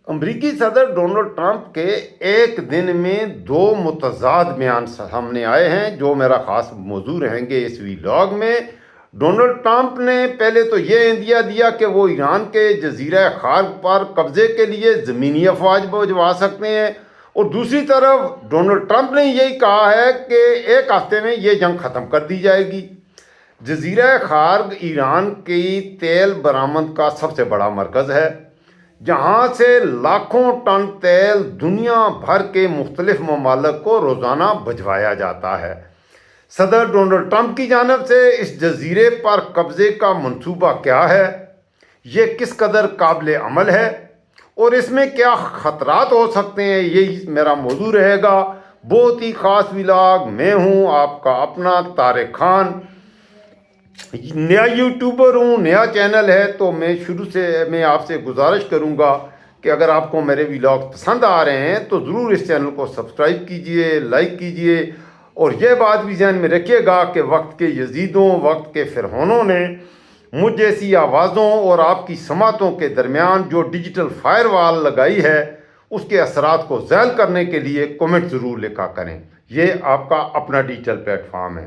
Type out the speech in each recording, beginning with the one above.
امریکی صدر Donald Trump کے ایک دن میں دو متضاد بیان سامنے آئے ہیں جو میرا خاص موضوع رہیں گے اس ویلاگ میں۔ ڈونلڈ ٹرمپ نے پہلے تو یہ عندیہ دیا کہ وہ ایران کے جزیرہ خارق پر قبضے کے لیے زمینی افواج بھجوا سکتے ہیں، اور دوسری طرف ڈونلڈ ٹرمپ نے یہی کہا ہے کہ ایک ہفتے میں یہ جنگ ختم کر دی جائے گی۔ جزیرہ خارق ایران کی تیل برآمد کا سب سے بڑا مرکز ہے، جہاں سے لاکھوں ٹن تیل دنیا بھر کے مختلف ممالک کو روزانہ بھجوایا جاتا ہے۔ صدر ڈونلڈ ٹرمپ کی جانب سے اس جزیرے پر قبضے کا منصوبہ کیا ہے، یہ کس قدر قابل عمل ہے، اور اس میں کیا خطرات ہو سکتے ہیں، یہی میرا موضوع رہے گا۔ بہت ہی خاص ویلاگ، میں ہوں آپ کا اپنا طارق خان، نیا یوٹیوبر ہوں، نیا چینل ہے، تو میں شروع سے میں آپ سے گزارش کروں گا کہ اگر آپ کو میرے ویلاگ پسند آ رہے ہیں تو ضرور اس چینل کو سبسکرائب کیجئے، لائک کیجئے، اور یہ بات بھی ذہن میں رکھیے گا کہ وقت کے یزیدوں، وقت کے فرعونوں نے مجھ جیسی آوازوں اور آپ کی سماعتوں کے درمیان جو ڈیجیٹل فائر وال لگائی ہے، اس کے اثرات کو ذیل کرنے کے لیے کومنٹ ضرور لکھا کریں۔ یہ آپ کا اپنا ڈیجیٹل پلیٹ فارم ہے۔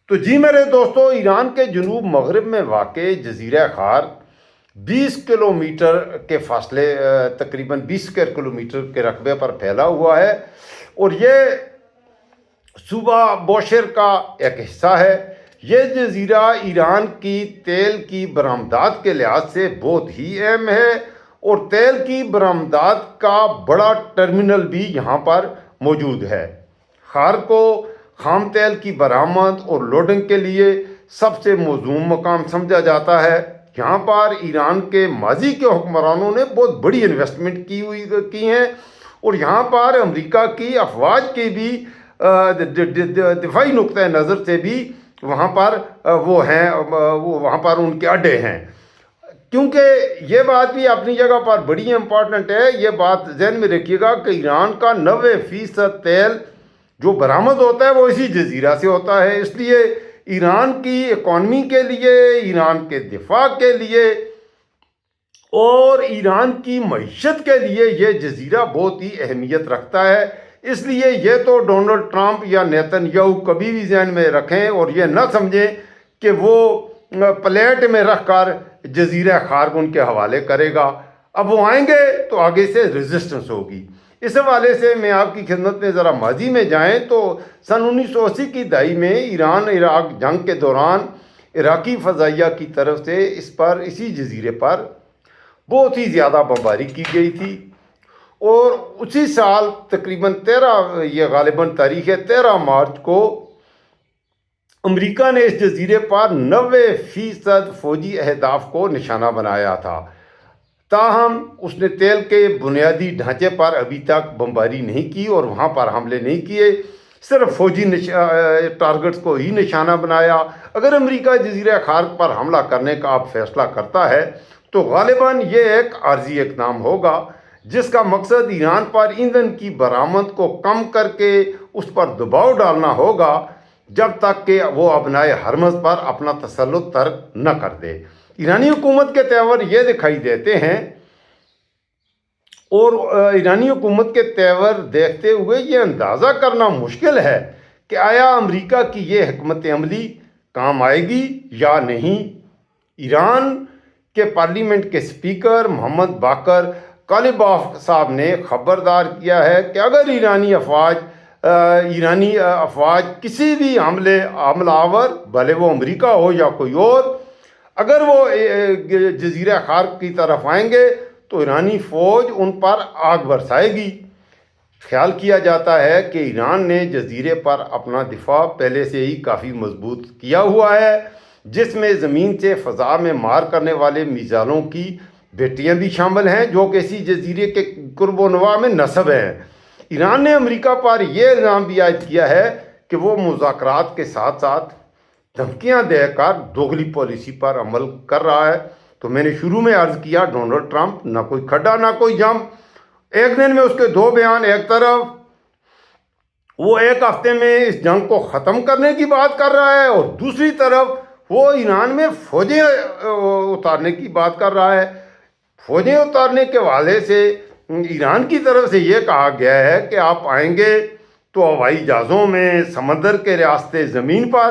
تو جی میرے دوستو، ایران کے جنوب مغرب میں واقع جزیرہ خارق 20 کلومیٹر کے فاصلے، تقریباً 20 اسکوائر کلومیٹر کے رقبے پر پھیلا ہوا ہے، اور یہ صوبہ بوشہر کا ایک حصہ ہے۔ یہ جزیرہ ایران کی تیل کی برآمدات کے لحاظ سے بہت ہی اہم ہے، اور تیل کی برآمدات کا بڑا ٹرمینل بھی یہاں پر موجود ہے۔ خارق کو خام تیل کی برآمد اور لوڈنگ کے لیے سب سے موزوں مقام سمجھا جاتا ہے۔ یہاں پر ایران کے ماضی کے حکمرانوں نے بہت بڑی انویسٹمنٹ کی ہیں، اور یہاں پر امریکہ کی افواج کی بھی دفاعی نقطۂ نظر سے بھی وہاں پر وہاں پر ان کے اڈے ہیں۔ کیونکہ یہ بات بھی اپنی جگہ پر بڑی امپورٹنٹ ہے، یہ بات ذہن میں رکھیے گا کہ ایران کا 90% تیل جو برآمد ہوتا ہے وہ اسی جزیرہ سے ہوتا ہے۔ اس لیے ایران کی اکانومی کے لیے، ایران کے دفاع کے لیے اور ایران کی معیشت کے لیے یہ جزیرہ بہت ہی اہمیت رکھتا ہے۔ اس لیے یہ تو ڈونلڈ ٹرمپ یا نیتن یاہو کبھی بھی ذہن میں رکھیں اور یہ نہ سمجھیں کہ وہ پلیٹ میں رکھ کر جزیرہ خارق ان کے حوالے کرے گا۔ اب وہ آئیں گے تو آگے سے ریزسٹنس ہوگی۔ اس حوالے سے میں آپ کی خدمت میں ذرا ماضی میں جائیں تو سن 1980 کی دہائی میں ایران عراق جنگ کے دوران عراقی فضائیہ کی طرف سے اسی جزیرے پر بہت ہی زیادہ بمباری کی گئی تھی، اور اسی سال تقریباً یہ غالباً تاریخ 13 مارچ کو امریکہ نے اس جزیرے پر 90% فوجی اہداف کو نشانہ بنایا تھا۔ تاہم اس نے تیل کے بنیادی ڈھانچے پر ابھی تک بمباری نہیں کی اور وہاں پر حملے نہیں کیے، صرف فوجی ٹارگٹس کو ہی نشانہ بنایا۔ اگر امریکہ جزیرہ خارق پر حملہ کرنے کا اب فیصلہ کرتا ہے تو غالباً یہ ایک عارضی اقدام ہوگا، جس کا مقصد ایران پر ایندھن کی برآمد کو کم کر کے اس پر دباؤ ڈالنا ہوگا جب تک کہ وہ ابنائے ہرمز پر اپنا تسلط ترک نہ کر دے۔ ایرانی حکومت کے تیور یہ دکھائی دیتے ہیں، اور ایرانی حکومت کے تیور دیکھتے ہوئے یہ اندازہ کرنا مشکل ہے کہ آیا امریکہ کی یہ حکمت عملی کام آئے گی یا نہیں۔ ایران کے پارلیمنٹ کے اسپیکر محمد باقر کالیباف صاحب نے خبردار کیا ہے کہ اگر ایرانی افواج کسی بھی حملہ آور، بھلے وہ امریکہ ہو یا کوئی اور، اگر وہ جزیرہ خارق کی طرف آئیں گے تو ایرانی فوج ان پر آگ برسائے گی۔ خیال کیا جاتا ہے کہ ایران نے جزیرے پر اپنا دفاع پہلے سے ہی کافی مضبوط کیا ہوا ہے، جس میں زمین سے فضا میں مار کرنے والے میزائلوں کی بیٹیاں بھی شامل ہیں جو کہ اسی جزیرے کے قرب و نواح میں نصب ہیں۔ ایران نے امریکہ پر یہ الزام بھی عائد کیا ہے کہ وہ مذاکرات کے ساتھ ساتھ دھمکیاں دے کر دوگلی پالیسی پر عمل کر رہا ہے۔ تو میں نے شروع میں عرض کیا، ڈونلڈ ٹرمپ نہ کوئی کھڈا نہ کوئی جم، ایک دن میں اس کے دو بیان، ایک طرف وہ ایک ہفتے میں اس جنگ کو ختم کرنے کی بات کر رہا ہے اور دوسری طرف وہ ایران میں فوجیں اتارنے کی بات کر رہا ہے۔ فوجیں اتارنے کے حوالے سے ایران کی طرف سے یہ کہا گیا ہے کہ آپ آئیں گے تو ہوائی جہازوں میں، سمندر کے راستے زمین پر،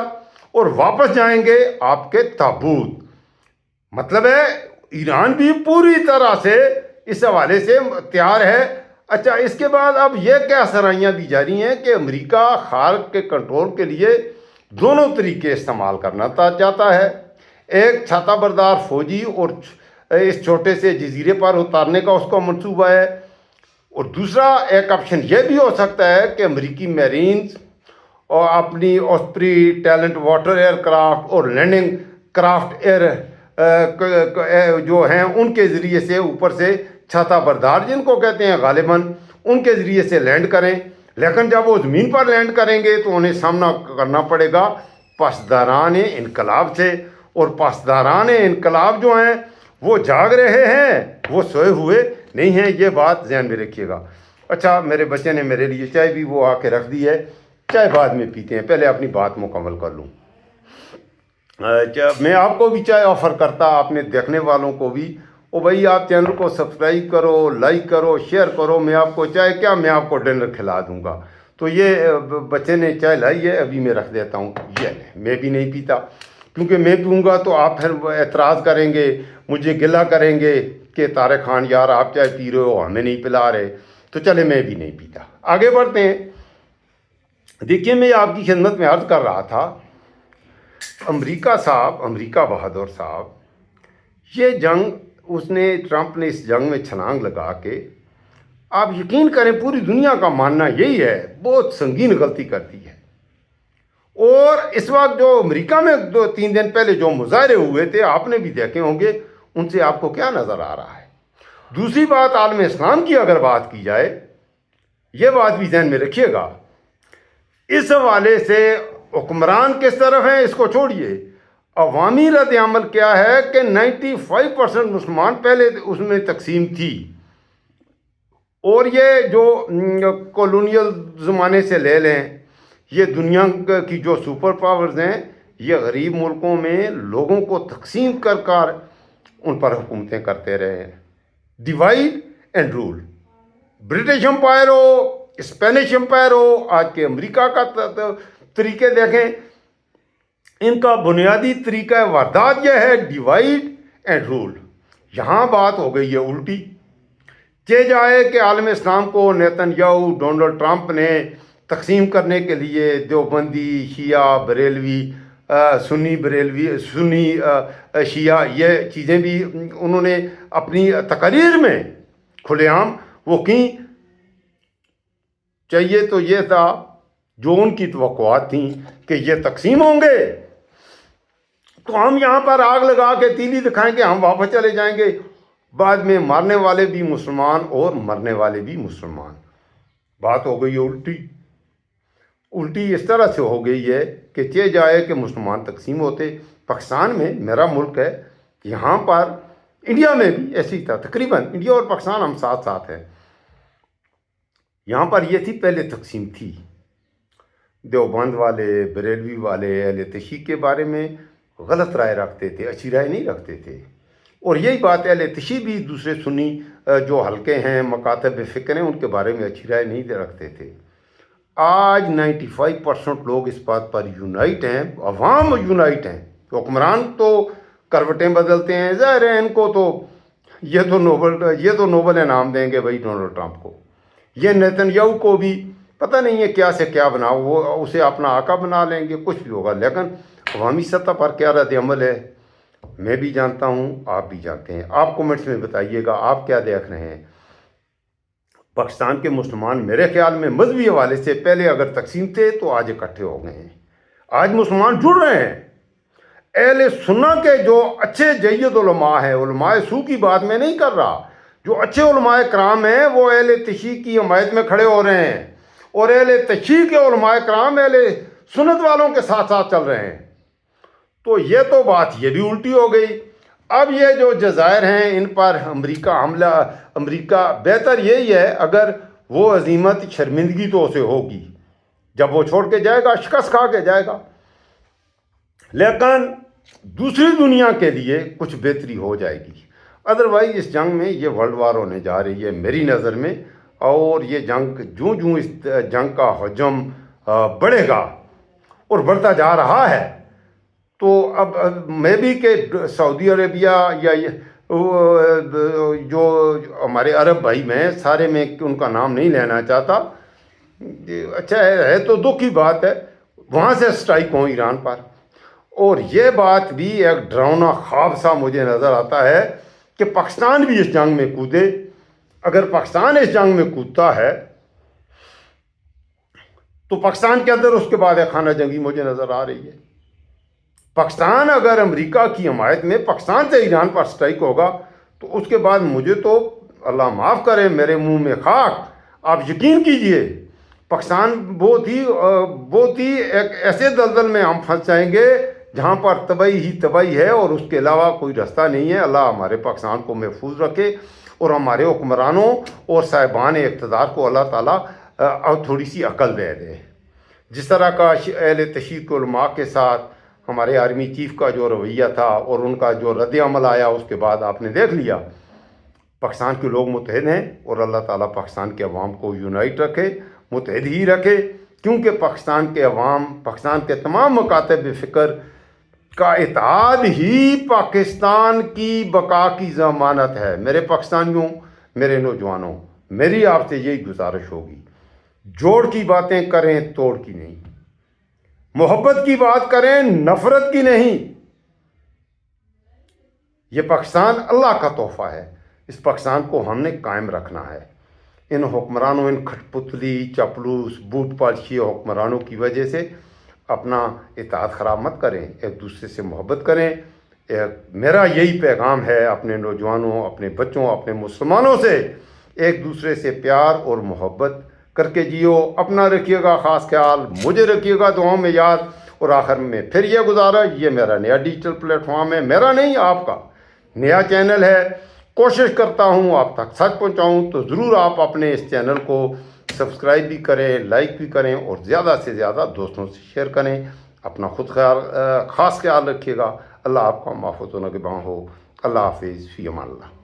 اور واپس جائیں گے آپ کے تابوت. مطلب ہے ایران بھی پوری طرح سے اس حوالے سے تیار ہے. اچھا، اس کے بعد اب یہ کیا سرائیاں دی جا رہی ہیں کہ امریکہ خارق کے کنٹرول کے لیے دونوں طریقے استعمال کرنا چاہتا ہے. ایک چھاتا بردار فوجی اور اس چھوٹے سے جزیرے پر اتارنے کا اس کا منصوبہ ہے، اور دوسرا ایک آپشن یہ بھی ہو سکتا ہے کہ امریکی میرینز اور اپنی اوسپری ٹیلنٹ واٹر ایئر کرافٹ اور لینڈنگ کرافٹ جو ہیں ان کے ذریعے سے اوپر سے چھاتا بردار جن کو کہتے ہیں غالباً ان کے ذریعے سے لینڈ کریں. لیکن جب وہ زمین پر لینڈ کریں گے تو انہیں سامنا کرنا پڑے گا پاسداران انقلاب سے، اور پاسداران انقلاب جو ہیں وہ جاگ رہے ہیں، وہ سوئے ہوئے نہیں ہیں. یہ بات ذہن میں رکھیے گا. اچھا، میرے بچے نے میرے لیے چائے بھی وہ آ کے رکھ دی ہے، چائے بعد میں پیتے ہیں، پہلے اپنی بات مکمل کر لوں. میں آپ کو بھی چائے آفر کرتا، آپ نے دیکھنے والوں کو بھی. او بھائی، آپ چینل کو سبسکرائب کرو، لائک کرو، شیئر کرو. میں آپ کو چائے کیا، میں آپ کو ڈنر کھلا دوں گا. تو یہ بچے نے چائے لائی ہے، ابھی میں رکھ دیتا ہوں. یہ میں بھی نہیں پیتا، کیونکہ میں پیوں گا تو آپ پھر اعتراض کریں گے، مجھے گلہ کریں گے کہ طارق خان یار آپ چائے پی رہے ہو، ہمیں نہیں پلا رہے. تو چلے، میں بھی نہیں پیتا. آگے بڑھتے ہیں. دیکھیے، میں آپ کی خدمت میں عرض کر رہا تھا، امریکہ بہادر صاحب، یہ جنگ ٹرمپ نے اس جنگ میں چھلانگ لگا کے، آپ یقین کریں پوری دنیا کا ماننا یہی ہے، بہت سنگین غلطی کر دی ہے. اور اس وقت جو امریکہ میں 2-3 دن پہلے جو مظاہرے ہوئے تھے آپ نے بھی دیکھے ہوں گے، ان سے آپ کو کیا نظر آ رہا ہے. دوسری بات، عالم اسلام کی اگر بات کی جائے، یہ بات بھی ذہن میں رکھیے گا. اس حوالے سے حکمران کس طرف ہیں اس کو چھوڑیے، عوامی رد عمل کیا ہے کہ 95% مسلمان پہلے اس میں تقسیم تھی. اور یہ جو کولونیل زمانے سے لے لیں، یہ دنیا کی جو سپر پاورز ہیں، یہ غریب ملکوں میں لوگوں کو تقسیم کر ان پر حکومتیں کرتے رہے ہیں. Divide and rule. British empire ہو، اسپینش امپائر ہو، آج کے امریکہ کا طریقے دیکھیں، ان کا بنیادی طریقہ واردات یہ ہے، ڈیوائڈ اینڈ رول. یہاں بات ہو گئی ہے الٹی. جائے کہ عالم اسلام کو نیتن یاہو، ڈونلڈ ٹرمپ نے تقسیم کرنے کے لیے دیوبندی، شیعہ، بریلوی، سنی شیعہ، یہ چیزیں بھی انہوں نے اپنی تقاریر میں کھلے عام وہ کی. چاہیے تو یہ تھا جو ان کی توقعات تھیں کہ یہ تقسیم ہوں گے تو ہم یہاں پر آگ لگا کے تیلی دکھائیں گے، ہم واپس چلے جائیں گے. بعد میں مارنے والے بھی مسلمان اور مرنے والے بھی مسلمان. بات ہو گئی الٹی اس طرح سے ہو گئی ہے کہ جائے کہ مسلمان تقسیم ہوتے. پاکستان میں میرا ملک ہے، یہاں پر انڈیا میں بھی ایسی تھا، تقریباً انڈیا اور پاکستان ہم ساتھ ساتھ ہیں. یہاں پر یہ تھی، پہلے تقسیم تھی. دیوبند والے، بریلوی والے اہل تشیع کے بارے میں غلط رائے رکھتے تھے، اچھی رائے نہیں رکھتے تھے. اور یہی بات اہل تشیع بھی دوسرے سنی جو حلقے ہیں، مکاتب فکر ہیں، ان کے بارے میں اچھی رائے نہیں رکھتے تھے. آج 95% لوگ اس بات پر یونائٹ ہیں، عوام یونائٹ ہیں. حکمران تو کروٹیں بدلتے ہیں، ظاہر ہے ان کو تو یہ تو نوبل انعام دیں گے بھائی ڈونلڈ ٹرمپ کو. یہ نیتن یاہو کو بھی پتہ نہیں ہے کیا سے کیا بناؤ، وہ اسے اپنا آقا بنا لیں گے، کچھ بھی ہوگا. لیکن عوامی سطح پر کیا رد عمل ہے میں بھی جانتا ہوں، آپ بھی جانتے ہیں. آپ کومنٹس میں بتائیے گا آپ کیا دیکھ رہے ہیں. پاکستان کے مسلمان میرے خیال میں مذہبی حوالے سے پہلے اگر تقسیم تھے تو آج اکٹھے ہو گئے ہیں. آج مسلمان جڑ رہے ہیں. اہل سنہ کے جو اچھے جید علماء ہیں، علماء سو کی بات میں نہیں کر رہا، جو اچھے علماء کرام ہیں وہ اہل تشیع کی حمایت میں کھڑے ہو رہے ہیں، اور اہل تشیع کے علماء کرام اہل سنت والوں کے ساتھ ساتھ چل رہے ہیں. تو یہ تو بات یہ بھی الٹی ہو گئی. اب یہ جو جزائر ہیں ان پر امریکہ بہتر یہی ہے اگر وہ عزیمت شرمندگی تو اسے ہوگی، جب وہ چھوڑ کے جائے گا شکست کھا کے جائے گا، لیکن دوسری دنیا کے لیے کچھ بہتری ہو جائے گی. ادروائز اس جنگ میں یہ ورلڈ وار ہونے جا رہی ہے میری نظر میں، اور یہ جنگ جوں اس جنگ کا حجم بڑھے گا اور بڑھتا جا رہا ہے، تو اب میں بھی کہ سعودی عربیہ یا جو ہمارے عرب بھائی میں سارے میں ان کا نام نہیں لینا چاہتا، اچھا ہے تو دکھ کی بات ہے، وہاں سے اسٹرائک ہوں ایران پر، اور یہ بات بھی ایک ڈراؤنا خواب سا مجھے نظر آتا ہے کہ پاکستان بھی اس جنگ میں کودے۔ اگر پاکستان اس جنگ میں کودتا ہے تو پاکستان کے اندر اس کے بعد ایک خانہ جنگی مجھے نظر آ رہی ہے۔ پاکستان اگر امریکہ کی حمایت میں پاکستان سے ایران پر اسٹرائک ہوگا تو اس کے بعد مجھے تو اللہ معاف کرے میرے منہ میں خاک، آپ یقین کیجئے پاکستان بہت ہی ایک ایسے دلدل میں ہم پھنس جائیں گے جہاں پر تباہی ہی تباہی ہے اور اس کے علاوہ کوئی راستہ نہیں ہے۔ اللہ ہمارے پاکستان کو محفوظ رکھے اور ہمارے حکمرانوں اور صاحبان اقتدار کو اللہ تعالیٰ تھوڑی سی عقل دے دے۔ جس طرح کا اہل تشیع علماء کے ساتھ ہمارے آرمی چیف کا جو رویہ تھا اور ان کا جو رد عمل آیا، اس کے بعد آپ نے دیکھ لیا پاکستان کے لوگ متحد ہیں، اور اللہ تعالیٰ پاکستان کے عوام کو یونائٹ رکھے، متحد ہی رکھے، کیونکہ پاکستان کے عوام، پاکستان کے تمام مکاتب فکر کا اتحاد ہی پاکستان کی بقا کی ضمانت ہے۔ میرے پاکستانیوں، میرے نوجوانوں، میری آپ سے یہی گزارش ہوگی، جوڑ کی باتیں کریں، توڑ کی نہیں، محبت کی بات کریں، نفرت کی نہیں۔ یہ پاکستان اللہ کا تحفہ ہے، اس پاکستان کو ہم نے قائم رکھنا ہے۔ ان حکمرانوں، ان کھٹ پتلی چپلوس بوٹ پالشی حکمرانوں کی وجہ سے اپنا اتحاد خراب مت کریں، ایک دوسرے سے محبت کریں۔ میرا یہی پیغام ہے اپنے نوجوانوں، اپنے بچوں، اپنے مسلمانوں سے، ایک دوسرے سے پیار اور محبت کر کے جیو۔ اپنا رکھیے گا خاص خیال، مجھے رکھیے گا دعاؤں میں یاد، اور آخر میں پھر یہ گزارا، یہ میرا نیا ڈیجیٹل پلیٹ فارم ہے، میرا نہیں آپ کا نیا چینل ہے، کوشش کرتا ہوں آپ تک سچ پہنچاؤں، تو ضرور آپ اپنے اس چینل کو سبسکرائب بھی کریں، لائک بھی کریں، اور زیادہ سے زیادہ دوستوں سے شیئر کریں۔ اپنا خاص خیال رکھیے گا۔ اللہ آپ کا محفوظ و نگہباں ہو۔ اللہ حافظ، فی امان اللہ۔